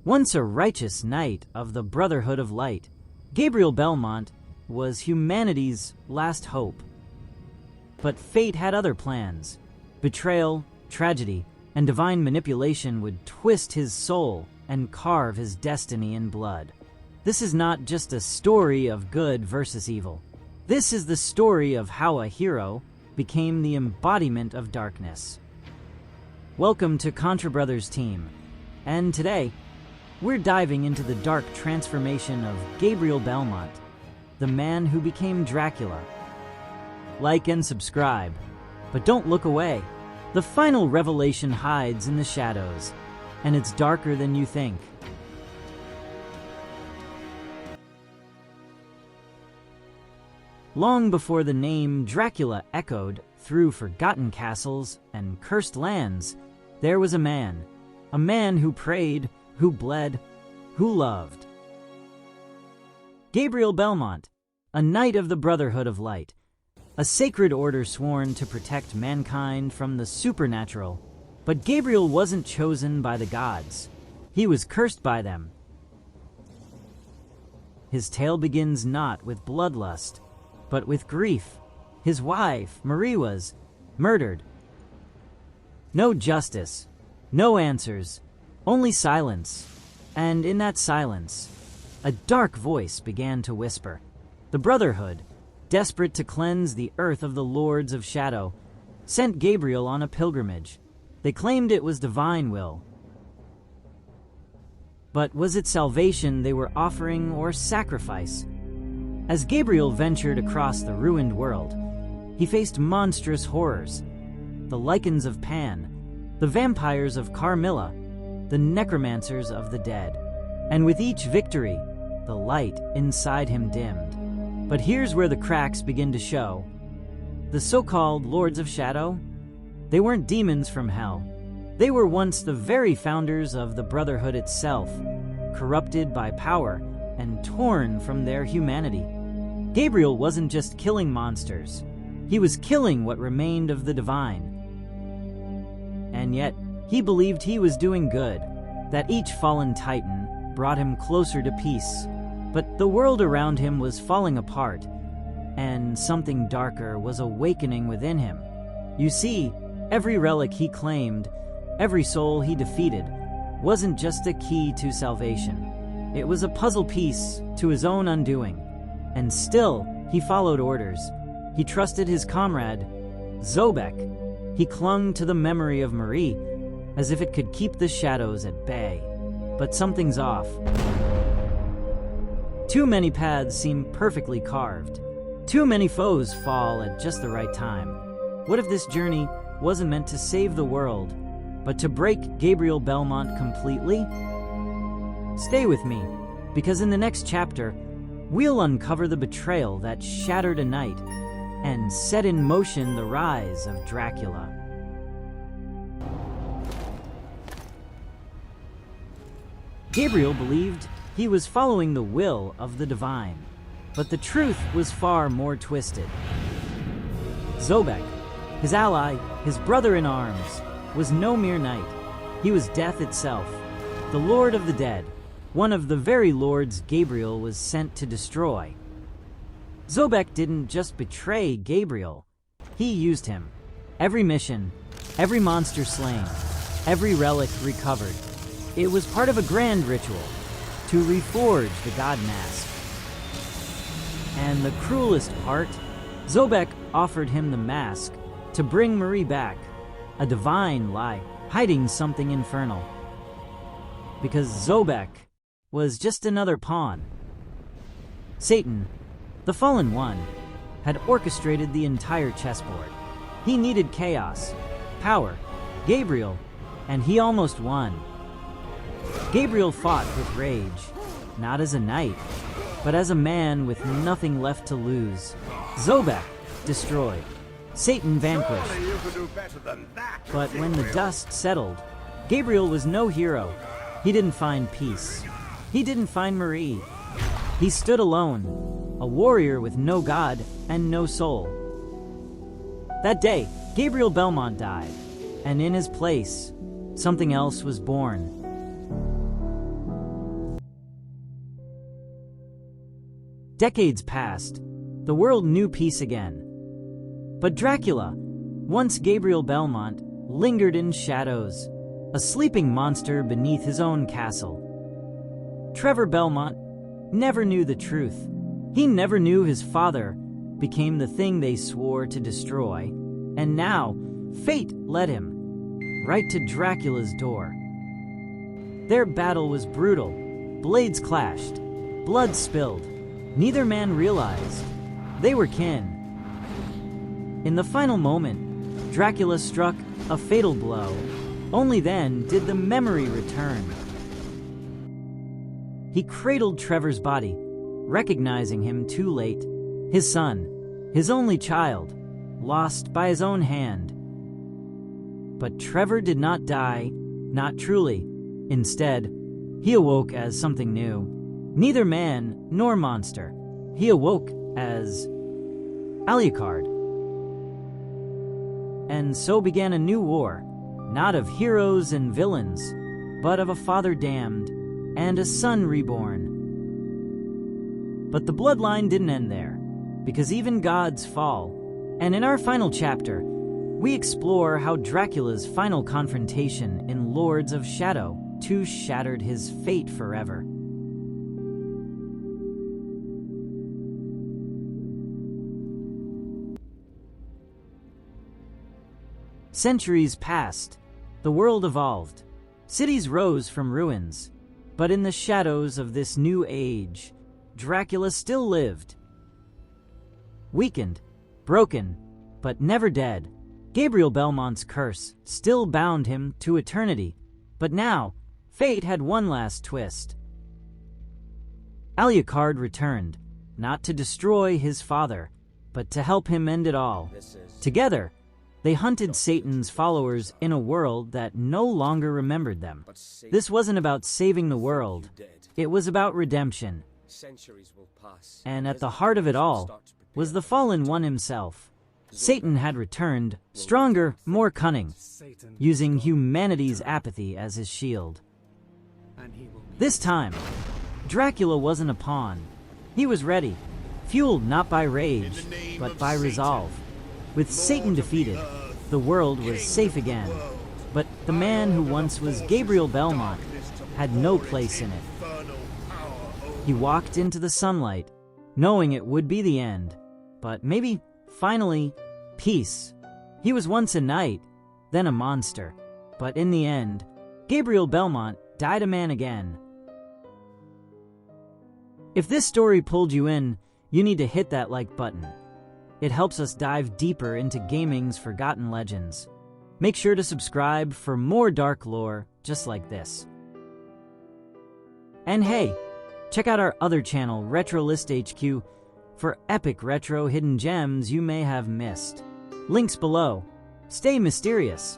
Once a righteous knight of the Brotherhood of Light, Gabriel Belmont was humanity's last hope. But fate had other plans. Betrayal, tragedy, and divine manipulation would twist his soul and carve his destiny in blood. This is not just a story of good versus evil. This is the story of how a hero became the embodiment of darkness. Welcome to Contra Brothers team, and today, we're diving into the dark transformation of Gabriel Belmont, the man who became Dracula. Like and subscribe, but don't look away. The final revelation hides in the shadows, and it's darker than you think. Long before the name Dracula echoed through forgotten castles and cursed lands, there was a man who prayed, who bled, who loved. Gabriel Belmont, a knight of the Brotherhood of Light, a sacred order sworn to protect mankind from the supernatural. But Gabriel wasn't chosen by the gods. He was cursed by them. His tale begins not with bloodlust, but with grief. His wife, Marie, was murdered. No justice, no answers, only silence. And in that silence, a dark voice began to whisper. The Brotherhood, desperate to cleanse the earth of the Lords of Shadow, sent Gabriel on a pilgrimage. They claimed it was divine will. But was it salvation they were offering or sacrifice? As Gabriel ventured across the ruined world, he faced monstrous horrors. The lichens of Pan, the vampires of Carmilla, the necromancers of the dead. And with each victory, the light inside him dimmed. But here's where the cracks begin to show. The so-called Lords of Shadow, they weren't demons from hell. They were once the very founders of the Brotherhood itself, corrupted by power and torn from their humanity. Gabriel wasn't just killing monsters. He was killing what remained of the divine. And yet, he believed he was doing good, that each fallen titan brought him closer to peace. But the world around him was falling apart, and something darker was awakening within him. You see, every relic he claimed, every soul he defeated, wasn't just a key to salvation. It was a puzzle piece to his own undoing. And still, he followed orders. He trusted his comrade, Zobek. He clung to the memory of Marie, as if it could keep the shadows at bay. But something's off. Too many paths seem perfectly carved. Too many foes fall at just the right time. What if this journey wasn't meant to save the world, but to break Gabriel Belmont completely? Stay with me, because in the next chapter, we'll uncover the betrayal that shattered a knight and set in motion the rise of Dracula. Gabriel believed he was following the will of the divine, but the truth was far more twisted. Zobek, his ally, his brother in arms, was no mere knight. He was death itself, the Lord of the Dead, one of the very lords Gabriel was sent to destroy. Zobek didn't just betray Gabriel, he used him. Every mission, every monster slain, every relic recovered. It was part of a grand ritual to reforge the god mask. And the cruelest part, Zobek offered him the mask to bring Marie back, a divine lie, hiding something infernal. Because Zobek was just another pawn. Satan, the fallen one, had orchestrated the entire chessboard. He needed chaos, power, Gabriel, and he almost won. Gabriel fought with rage, not as a knight, but as a man with nothing left to lose. Zobek destroyed, Satan vanquished. But when the dust settled, Gabriel was no hero. He didn't find peace. He didn't find Marie. He stood alone, a warrior with no god and no soul. That day, Gabriel Belmont died, and in his place, something else was born. Decades passed. The world knew peace again. But Dracula, once Gabriel Belmont, lingered in shadows, a sleeping monster beneath his own castle. Trevor Belmont never knew the truth. He never knew his father became the thing they swore to destroy, and now fate led him right to Dracula's door. Their battle was brutal. Blades clashed, blood spilled. Neither man realized they were kin. In the final moment, Dracula struck a fatal blow. Only then did the memory return. He cradled Trevor's body, recognizing him too late. His son, his only child, lost by his own hand. But Trevor did not die, not truly. Instead, he awoke as something new. Neither man nor monster. He awoke as Alucard. And so began a new war, not of heroes and villains, but of a father damned and a son reborn. But the bloodline didn't end there, because even gods fall. And in our final chapter, we explore how Dracula's final confrontation in Lords of Shadow 2 shattered his fate forever. Centuries passed. The world evolved. Cities rose from ruins. But in the shadows of this new age, Dracula still lived. Weakened, broken, but never dead. Gabriel Belmont's curse still bound him to eternity. But now, fate had one last twist. Alucard returned, not to destroy his father, but to help him end it all. Together, they hunted Satan's followers in a world that no longer remembered them. This wasn't about saving the world. It was about redemption. And at the heart of it all was the fallen one himself. Satan had returned, stronger, more cunning, using humanity's apathy as his shield. This time, Dracula wasn't a pawn. He was ready, fueled not by rage, but by resolve. With Satan defeated, the world was safe again. But the man who once was Gabriel Belmont had no place in it. He walked into the sunlight, knowing it would be the end. But maybe, finally, peace. He was once a knight, then a monster. But in the end, Gabriel Belmont died a man again. If this story pulled you in, you need to hit that like button. It helps us dive deeper into gaming's forgotten legends. Make sure to subscribe for more dark lore just like this. And hey, check out our other channel, Retrolist HQ, for epic retro hidden gems you may have missed. Links below. Stay mysterious.